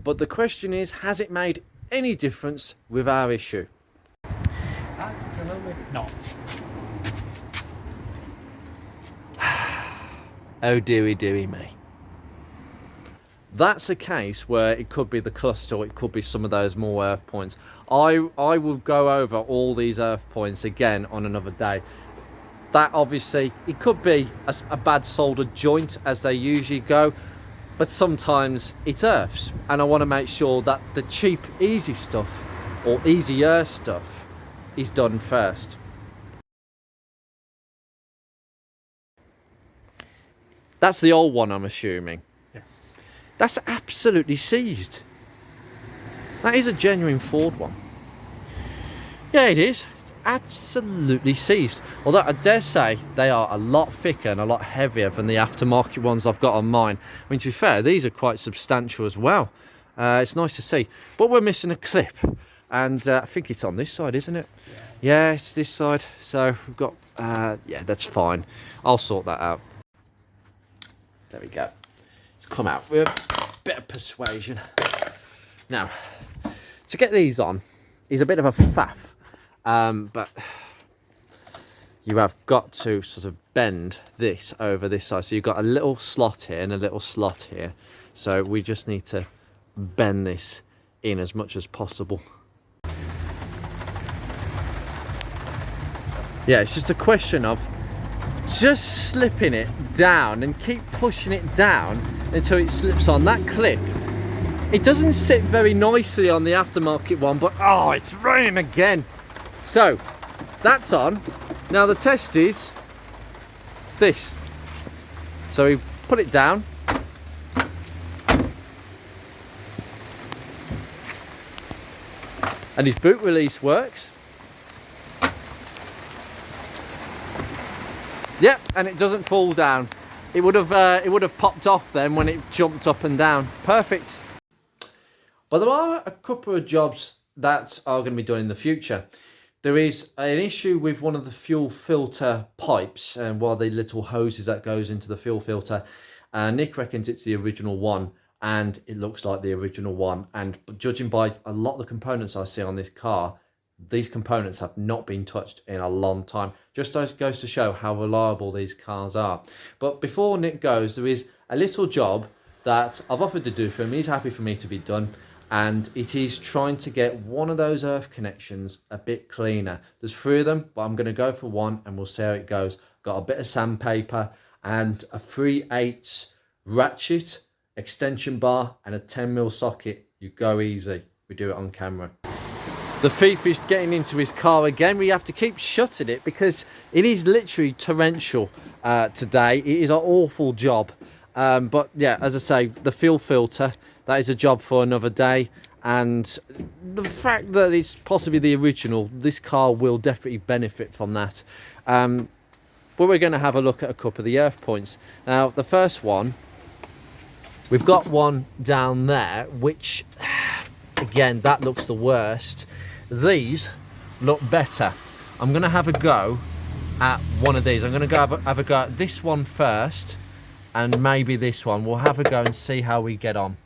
But the question is, has it made any difference with our issue? Absolutely not. Oh dearie me. That's a case where it could be the cluster, or it could be some of those more earth points. I will go over all these earth points again on another day. That obviously, it could be a bad soldered joint as they usually go, but sometimes it's earths, and I want to make sure that the cheap easy stuff, or easier stuff, is done first. That's the old one, I'm assuming. Yes. That's absolutely seized. That is a genuine Ford one. Yeah, it is. It's absolutely seized. Although I dare say they are a lot thicker and a lot heavier than the aftermarket ones I've got on mine. I mean, to be fair, these are quite substantial as well. It's nice to see. But we're missing a clip. And I think it's on this side, isn't it? Yeah, it's this side. So we've got... yeah, that's fine. I'll sort that out. There we go. It's come out with a bit of persuasion. Now, to get these on is a bit of a faff, but you have got to sort of bend this over this side. So you've got a little slot here and a little slot here. So we just need to bend this in as much as possible. Yeah, it's just a question of just slipping it down and keep pushing it down until it slips on. That clip, it doesn't sit very nicely on the aftermarket one, but oh, it's raining again. So that's on. Now the test is this. So we put it down. And his boot release works. Yep, and it doesn't fall down. It would have popped off then when it jumped up and down. Perfect. But there are a couple of jobs that are going to be done in the future. There is an issue with one of the fuel filter pipes, and one of the little hoses that goes into the fuel filter. Nick reckons it's the original one, and it looks like the original one. And judging by a lot of the components I see on this car, these components have not been touched in a long time. Just goes to show how reliable these cars are. But before Nick goes, there is a little job that I've offered to do for him. He's happy for me to be done. And it is trying to get one of those earth connections a bit cleaner. There's 3 of them, but I'm going to go for one and we'll see how it goes. Got a bit of sandpaper and a 3/8 ratchet, extension bar and a 10mm socket. You go easy. We do it on camera. The thief is getting into his car again. We have to keep shutting it because it is literally torrential today. It is an awful job. But yeah, as I say, the fuel filter, that is a job for another day. And the fact that it's possibly the original, this car will definitely benefit from that. But we're going to have a look at a couple of the earth points. Now, the first one, we've got one down there, which, again, that looks the worst. These look better. I'm going to have a go at one of these. I'm going to go have a go at this one first, and maybe this one. We'll have a go and see how we get on.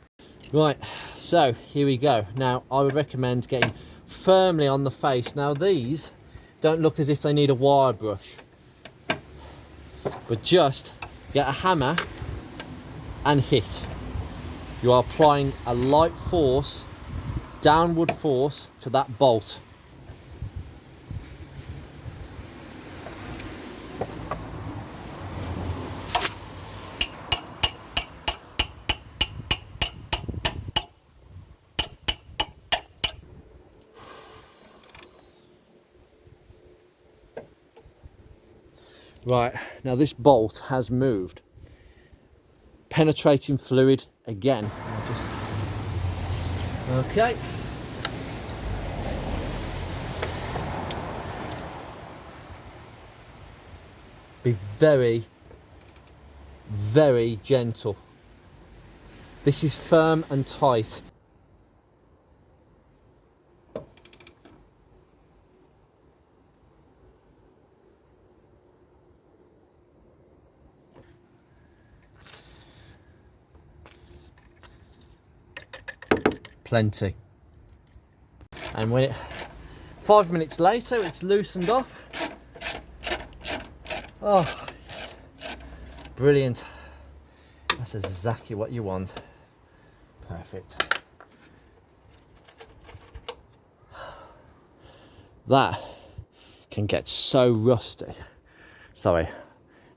Right, so here we go. Now, I would recommend getting firmly on the face. Now, these don't look as if they need a wire brush, but just get a hammer and hit. You are applying a light force, downward force to that bolt. Right, now this bolt has moved. Penetrating fluid again. Okay. Be very, very gentle. This is firm and tight. plenty. And when 5 minutes later, it's loosened off. Oh, brilliant. That's exactly what you want. Perfect. That can get so rusty. Sorry,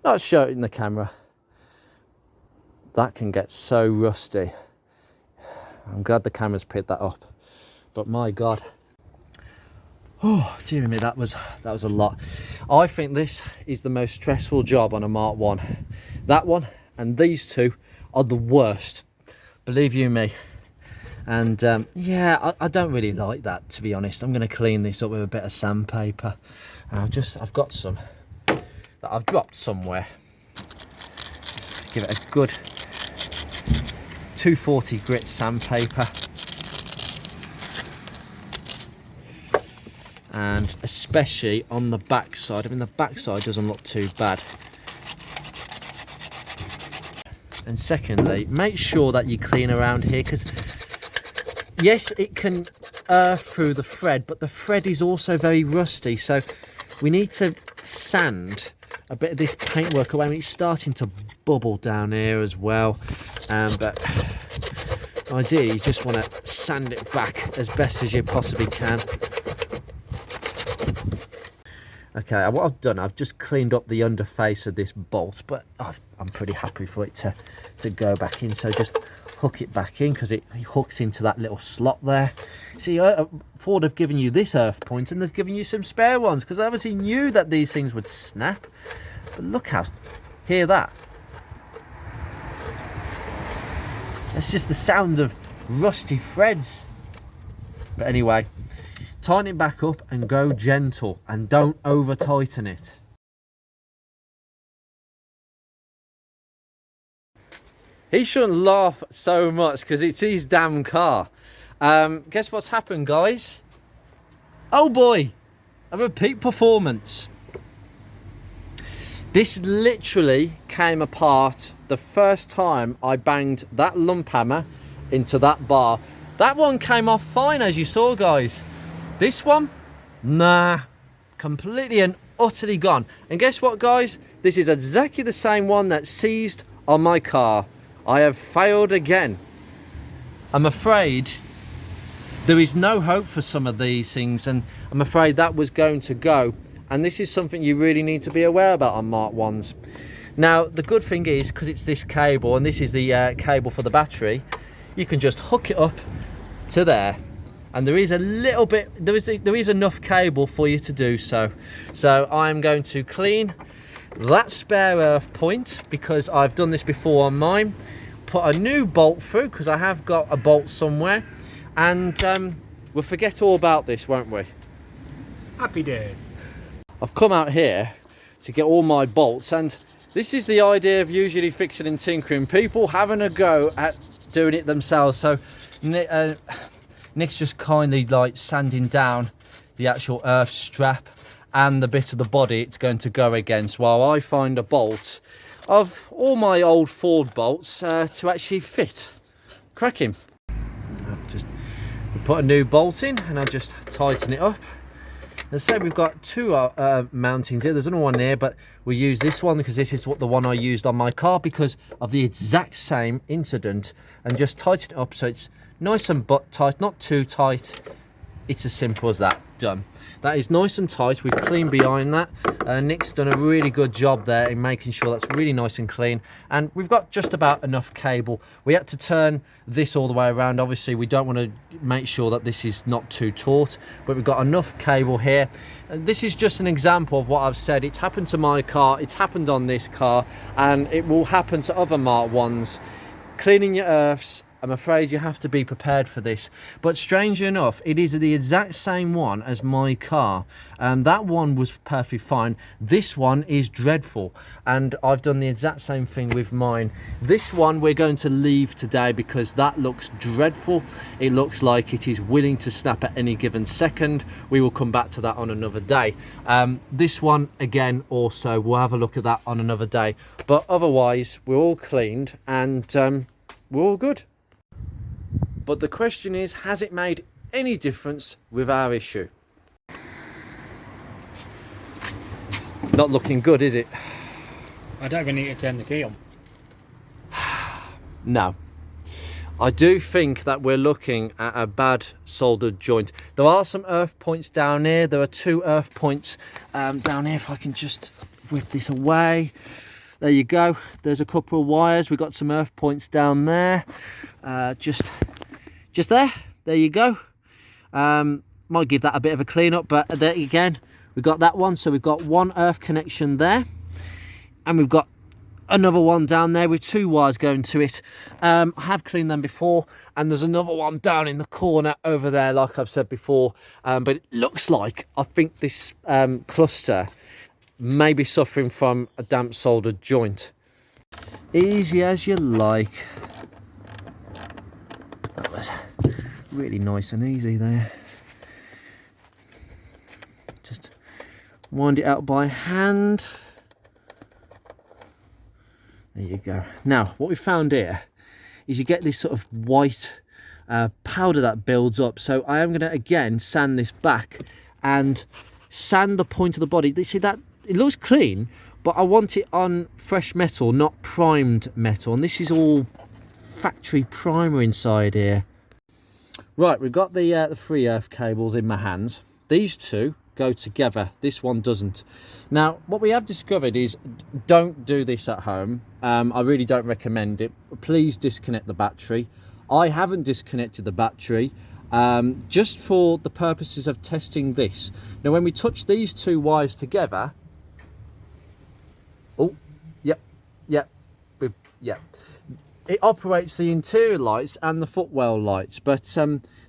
not show it in the camera. That can get so rusty. I'm glad the camera's picked that up. But my God. Oh, dear me, that was a lot. I think this is the most stressful job on a Mark 1. That one and these two are the worst. Believe you me. And yeah, I don't really like that, to be honest. I'm going to clean this up with a bit of sandpaper. I've got some that I've dropped somewhere. Just give it a good 240 grit sandpaper. And especially on the back side. I mean, the back side doesn't look too bad. And secondly, make sure that you clean around here, because yes, it can earth through the thread, but the thread is also very rusty, so we need to sand a bit of this paintwork away. I mean, it's starting to bubble down here as well, but ideally you just want to sand it back as best as you possibly can. Okay, what I've done, I've just cleaned up the underface of this bolt, but I'm pretty happy for it to go back in. So just hook it back in, because it hooks into that little slot there. See, Ford have given you this earth point, and they've given you some spare ones, because I obviously knew that these things would snap. But look how, hear that? That's just the sound of rusty threads. But anyway, tighten it back up and go gentle, and don't over tighten it. He shouldn't laugh so much because it's his damn car. Guess what's happened, guys? Oh boy, a repeat performance. This literally came apart the first time I banged that lump hammer into that bar. That one came off fine, as you saw, guys. This one, nah, completely and utterly gone. And guess what, guys? This is exactly the same one that seized on my car. I have failed again. I'm afraid there is no hope for some of these things, and I'm afraid that was going to go. And this is something you really need to be aware about on Mark 1s. Now, the good thing is, because it's this cable, and this is the cable for the battery, you can just hook it up to there. And there is a little bit, there is enough cable for you to do so. So I'm going to clean that spare earth point, because I've done this before on mine. Put a new bolt through, because I have got a bolt somewhere. And we'll forget all about this, won't we? Happy days. I've come out here to get all my bolts, and this is the idea of usually fixing and tinkering. People having a go at doing it themselves. So Nick's just kindly like sanding down the actual earth strap and the bit of the body it's going to go against, while I find a bolt of all my old Ford bolts to actually fit. Cracking. Just put a new bolt in, and I just tighten it up. As I say, we've got two mountings here. There's another one here, but we'll use this one because this is the one I used on my car because of the exact same incident, and just tighten it up so it's nice and butt tight, not too tight. It's as simple as that. Done. That is nice and tight. We've cleaned behind that. Nick's done a really good job there in making sure that's really nice and clean, and we've got just about enough cable. We had to turn this all the way around. Obviously we don't want to make sure that this is not too taut, but we've got enough cable here. And this is just an example of what I've said. It's happened to my car, it's happened on this car, and it will happen to other Mark 1s. Cleaning your earths, I'm afraid you have to be prepared for this. But strangely enough, it is the exact same one as my car. That one was perfectly fine. This one is dreadful. And I've done the exact same thing with mine. This one we're going to leave today because that looks dreadful. It looks like it is willing to snap at any given second. We will come back to that on another day. This one, again, also, we'll have a look at that on another day. But otherwise, we're all cleaned and we're all good. But the question is, has it made any difference with our issue? Not looking good, is it? I don't even need to turn the key on. No. I do think that we're looking at a bad soldered joint. There are some earth points down here. There are 2 earth points down here. If I can just whip this away. There you go. There's a couple of wires. We've got some earth points down there. Just there. There you go. Might give that a bit of a clean up, but there again, we've got that one. So we've got 1 earth connection there. And we've got another one down there with 2 wires going to it. I have cleaned them before, and there's another one down in the corner over there, like I've said before. But it looks like, I think this cluster may be suffering from a damp soldered joint. Easy as you like. That was really nice and easy there. Just wind it out by hand. There you go. Now, what we found here is you get this sort of white powder that builds up. So I am going to, again, sand this back and sand the point of the body. You see that? It looks clean, but I want it on fresh metal, not primed metal. And this is all factory primer inside here. Right, we've got the 3 earth cables in my hands. These 2 go together. This one doesn't. Now, what we have discovered is, don't do this at home. I really don't recommend it. Please disconnect the battery. I haven't disconnected the battery just for the purposes of testing this. Now, when we touch these 2 wires together, oh, yep, it operates the interior lights and the footwell lights, but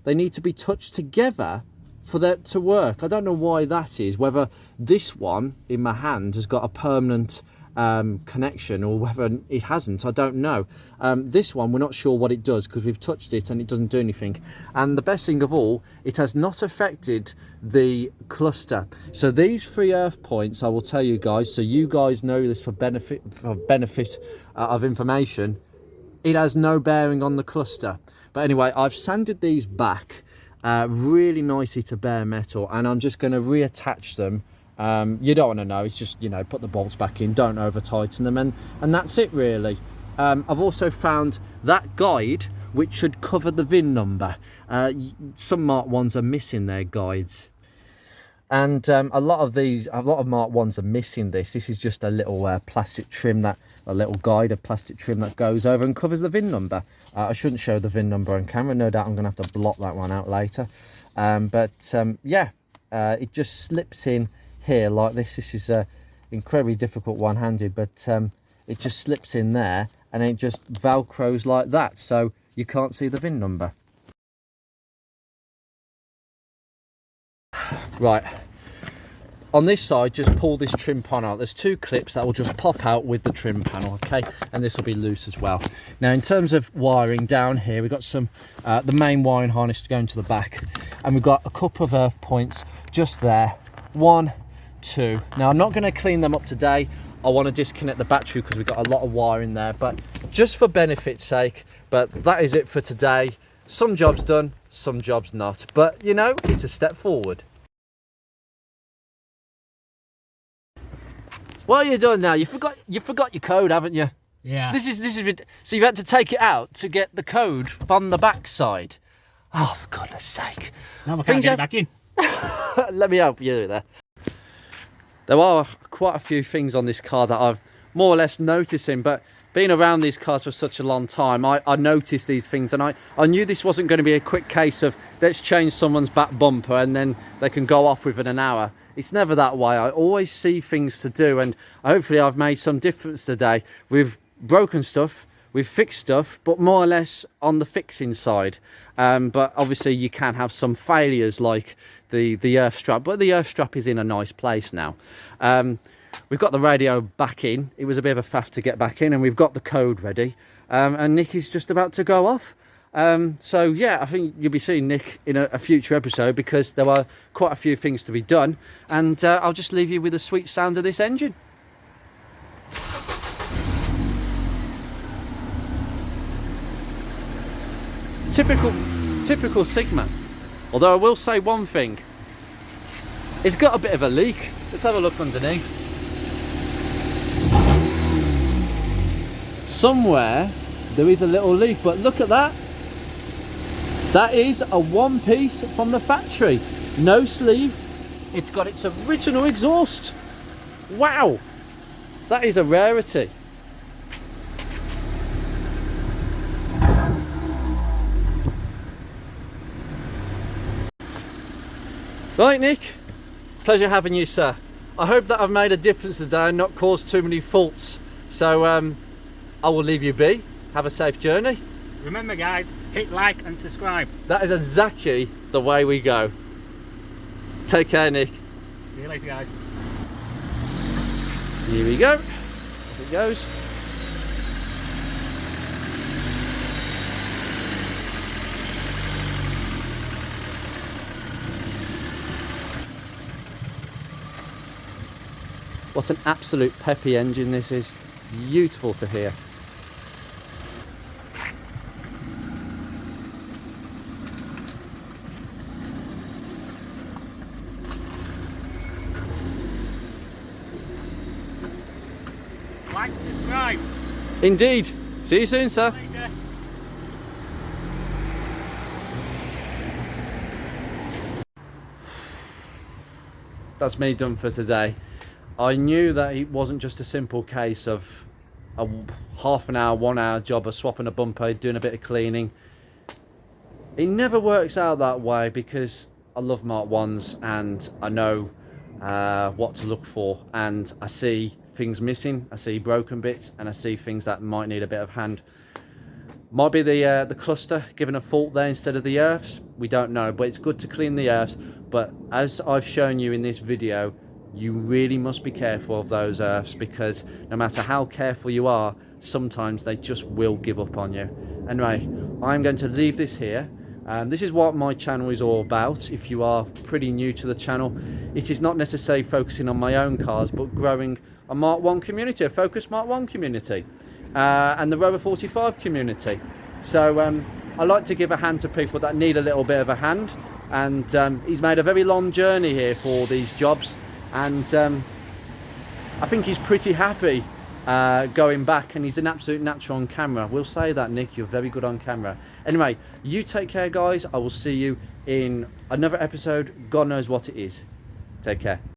they need to be touched together for that to work. I don't know why that is, whether this one in my hand has got a permanent connection or whether it hasn't. I don't know. This one, we're not sure what it does because we've touched it and it doesn't do anything. And the best thing of all, it has not affected the cluster. So these 3 earth points, I will tell you guys, so you guys know this for benefit of information, it has no bearing on the cluster. But anyway, I've sanded these back really nicely to bare metal, and I'm just going to reattach them. You don't want to know, it's just, you know, put the bolts back in, don't over tighten them, and that's it really. I've also found that guide which should cover the VIN number. Some Mark 1s are missing their guides, and a lot of Mark 1s are missing this. This is just a little plastic trim, a little guide of plastic trim that goes over and covers the VIN number. I shouldn't show the VIN number on camera, no doubt I'm going to have to blot that one out later. Yeah, it just slips in here like this. This is incredibly difficult one-handed, but it just slips in there and it just velcros like that, so you can't see the VIN number. Right, on this side, just pull this trim panel out. There's 2 clips that will just pop out with the trim panel, okay? And this will be loose as well. Now, in terms of wiring down here, we've got some the main wiring harness going to the back, and we've got a couple of earth points just there. 1, 2. Now, I'm not going to clean them up today. I want to disconnect the battery because we've got a lot of wire in there, but just for benefit's sake. But that is it for today. Some jobs done, some jobs not. But, you know, it's a step forward. What are you doing now? You forgot your code, haven't you? Yeah. This is so you've had to take it out to get the code from the back side. Oh, for goodness sake. Now I can't get it back in. Let me help you there. There are quite a few things on this car that I've more or less noticing, but being around these cars for such a long time, I noticed these things, and I knew this wasn't going to be a quick case of let's change someone's back bumper and then they can go off within an hour. It's never that way. I always see things to do, and hopefully I've made some difference today. We've broken stuff, we've fixed stuff, but more or less on the fixing side. But obviously you can have some failures like the earth strap, but the earth strap is in a nice place now. We've got the radio back in. It was a bit of a faff to get back in, and we've got the code ready. And Nick is just about to go off. So yeah, I think you'll be seeing Nick in a future episode because there are quite a few things to be done, and I'll just leave you with the sweet sound of this engine. Typical Sigma. Although I will say one thing. It's got a bit of a leak. Let's have a look underneath. Somewhere there is a little leak, but look at that. That is a one piece from the factory. No sleeve. It's got its original exhaust. Wow. That is a rarity. Right, Nick. Pleasure having you, sir. I hope that I've made a difference today and not caused too many faults. So I will leave you be. Have a safe journey. Remember guys, hit like and subscribe. That is exactly the way we go. Take care, Nick. See you later guys. Here we go. Here it goes. What an absolute peppy engine this is. Beautiful to hear. Like, subscribe. Indeed. See you soon, sir. Later. That's me done for today. I knew that it wasn't just a simple case of a half an hour, 1 hour job of swapping a bumper, doing a bit of cleaning. It never works out that way because I love Mark 1s and I know what to look for, and I see things missing, I see broken bits, and I see things that might need a bit of hand. Might be the cluster giving a fault there instead of the earths. We don't know, but it's good to clean the earths. But as I've shown you in this video, you really must be careful of those earths, because no matter how careful you are, sometimes they just will give up on you. Anyway, I'm going to leave this here. This is what my channel is all about. If you are pretty new to the channel, it is not necessarily focusing on my own cars, but growing a Mark 1 community, a focused Mark 1 community, and the Rover 45 community. So I like to give a hand to people that need a little bit of a hand, and he's made a very long journey here for these jobs, and I think he's pretty happy going back, and he's an absolute natural on camera. We'll say that, Nick, you're very good on camera. Anyway, you take care guys. I will see you in another episode. God knows what it is. Take care.